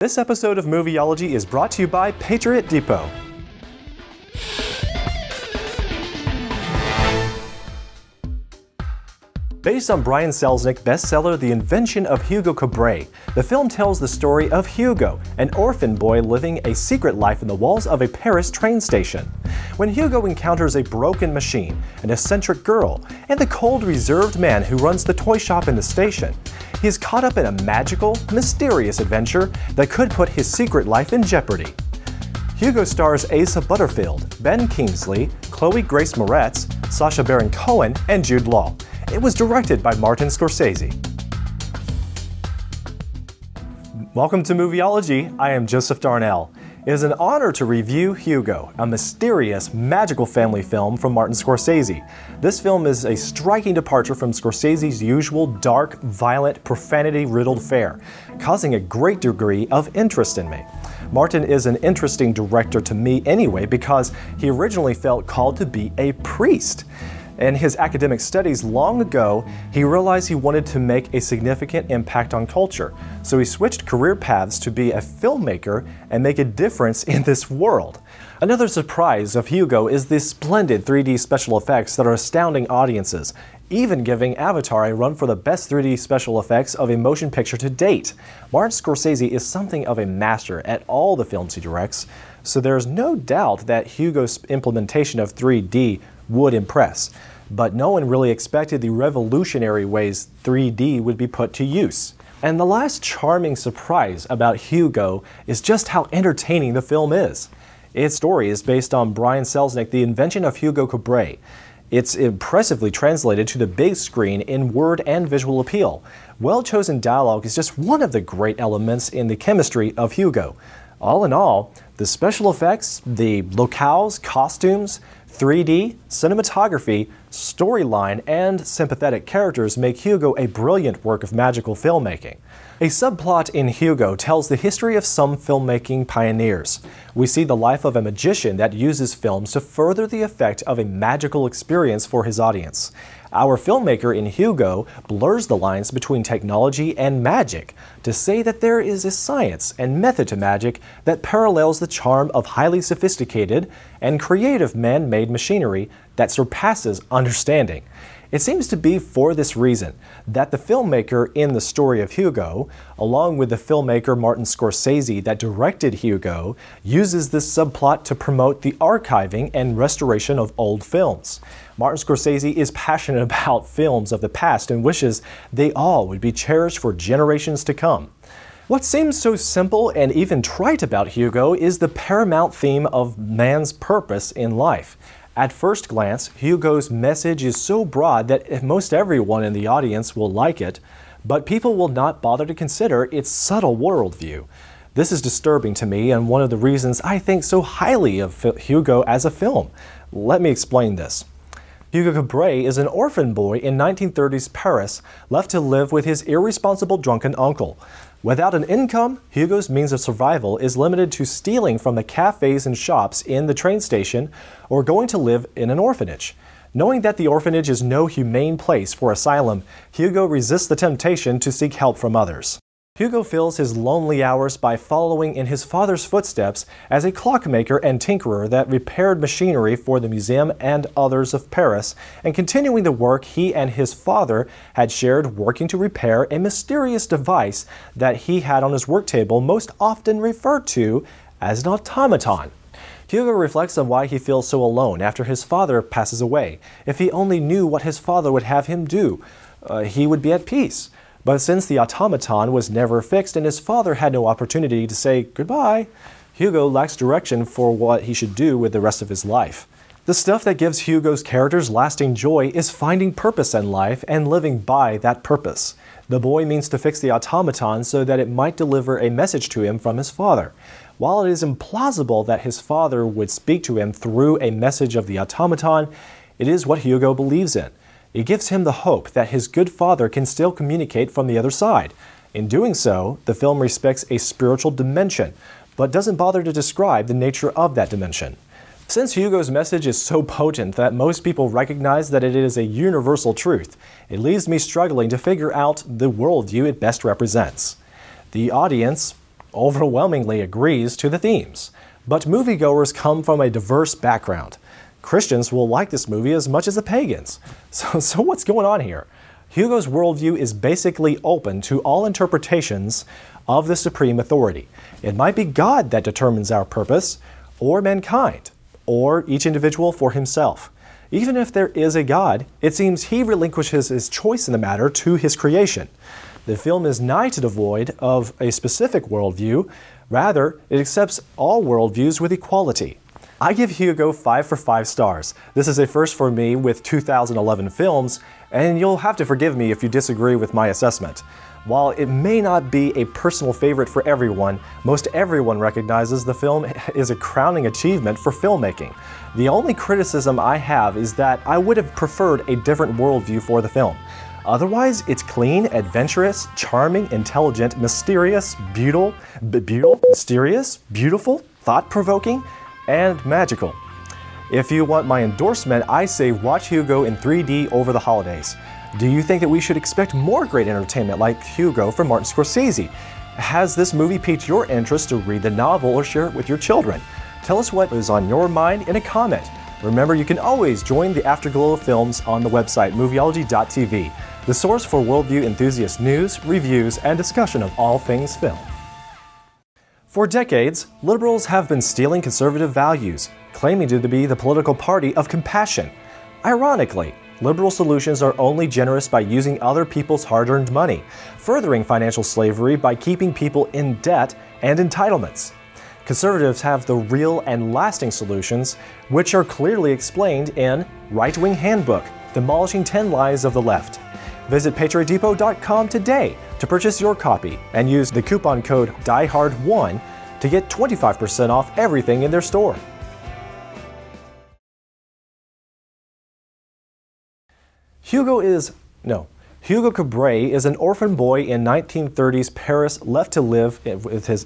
This episode of Movieology is brought to you by Patriot Depot. Based on Brian Selznick's bestseller The Invention of Hugo Cabret, the film tells the story of Hugo, an orphan boy living a secret life in the walls of a Paris train station. When Hugo encounters a broken machine, an eccentric girl, and the cold, reserved man who runs the toy shop in the station, he is caught up in a magical, mysterious adventure that could put his secret life in jeopardy. Hugo stars Asa Butterfield, Ben Kingsley, Chloe Grace Moretz, Sacha Baron Cohen, and Jude Law. It was directed by Martin Scorsese. Welcome to Movieology. I am Joseph Darnell. It is an honor to review Hugo, a mysterious, magical family film from Martin Scorsese. This film is a striking departure from Scorsese's usual dark, violent, profanity-riddled fare, causing a great degree of interest in me. Martin is an interesting director to me anyway because he originally felt called to be a priest. In his academic studies long ago, he realized he wanted to make a significant impact on culture, so he switched career paths to be a filmmaker and make a difference in this world. Another surprise of Hugo is the splendid 3D special effects that are astounding audiences, even giving Avatar a run for the best 3D special effects of a motion picture to date. Martin Scorsese is something of a master at all the films he directs, so there is no doubt that Hugo's implementation of 3D would impress. But no one really expected the revolutionary ways 3D would be put to use. And the last charming surprise about Hugo is just how entertaining the film is. Its story is based on Brian Selznick's The Invention of Hugo Cabret. It's impressively translated to the big screen in word and visual appeal. Well-chosen dialogue is just one of the great elements in the chemistry of Hugo. All in all, the special effects, the locales, costumes, 3D, cinematography, storyline, and sympathetic characters make Hugo a brilliant work of magical filmmaking. A subplot in Hugo tells the history of some filmmaking pioneers. We see the life of a magician that uses films to further the effect of a magical experience for his audience. Our filmmaker in Hugo blurs the lines between technology and magic to say that there is a science and method to magic that parallels the charm of highly sophisticated and creative man-made machinery that surpasses understanding. It seems to be for this reason that the filmmaker in the story of Hugo, along with the filmmaker Martin Scorsese that directed Hugo, uses this subplot to promote the archiving and restoration of old films. Martin Scorsese is passionate about films of the past and wishes they all would be cherished for generations to come. What seems so simple and even trite about Hugo is the paramount theme of man's purpose in life. At first glance, Hugo's message is so broad that most everyone in the audience will like it, but people will not bother to consider its subtle worldview. This is disturbing to me and one of the reasons I think so highly of Hugo as a film. Let me explain this. Hugo Cabret is an orphan boy in 1930s Paris, left to live with his irresponsible drunken uncle. Without an income, Hugo's means of survival is limited to stealing from the cafes and shops in the train station or going to live in an orphanage. Knowing that the orphanage is no humane place for asylum, Hugo resists the temptation to seek help from others. Hugo fills his lonely hours by following in his father's footsteps as a clockmaker and tinkerer that repaired machinery for the museum and others of Paris, and continuing the work he and his father had shared working to repair a mysterious device that he had on his work table, most often referred to as an automaton. Hugo reflects on why he feels so alone after his father passes away. If he only knew what his father would have him do, he would be at peace. But since the automaton was never fixed and his father had no opportunity to say goodbye, Hugo lacks direction for what he should do with the rest of his life. The stuff that gives Hugo's characters lasting joy is finding purpose in life and living by that purpose. The boy means to fix the automaton so that it might deliver a message to him from his father. While it is implausible that his father would speak to him through a message of the automaton, it is what Hugo believes in. It gives him the hope that his good father can still communicate from the other side. In doing so, the film respects a spiritual dimension, but doesn't bother to describe the nature of that dimension. Since Hugo's message is so potent that most people recognize that it is a universal truth, it leaves me struggling to figure out the worldview it best represents. The audience overwhelmingly agrees to the themes. But moviegoers come from a diverse background. Christians will like this movie as much as the pagans. So what's going on here? Hugo's worldview is basically open to all interpretations of the supreme authority. It might be God that determines our purpose, or mankind, or each individual for himself. Even if there is a God, it seems he relinquishes his choice in the matter to his creation. The film is nigh to devoid of a specific worldview. Rather, it accepts all worldviews with equality. I give Hugo 5 for 5 stars. This is a first for me with 2011 films, and you'll have to forgive me if you disagree with my assessment. While it may not be a personal favorite for everyone, most everyone recognizes the film is a crowning achievement for filmmaking. The only criticism I have is that I would have preferred a different worldview for the film. Otherwise, it's clean, adventurous, charming, intelligent, mysterious, beautiful, thought-provoking, and magical. If you want my endorsement, I say watch Hugo in 3D over the holidays. Do you think that we should expect more great entertainment like Hugo from Martin Scorsese? Has this movie piqued your interest to read the novel or share it with your children? Tell us what is on your mind in a comment. Remember, you can always join the Afterglow of Films on the website Movieology.tv, the source for worldview enthusiast news, reviews, and discussion of all things film. For decades, liberals have been stealing conservative values, claiming to be the political party of compassion. Ironically, liberal solutions are only generous by using other people's hard-earned money, furthering financial slavery by keeping people in debt and entitlements. Conservatives have the real and lasting solutions, which are clearly explained in Right-Wing Handbook, Demolishing 10 Lies of the Left. Visit PatriotDepot.com today to purchase your copy and use the coupon code DIEHARD1 to get 25% off everything in their store. Hugo Cabret is an orphan boy in 1930s Paris left to live with his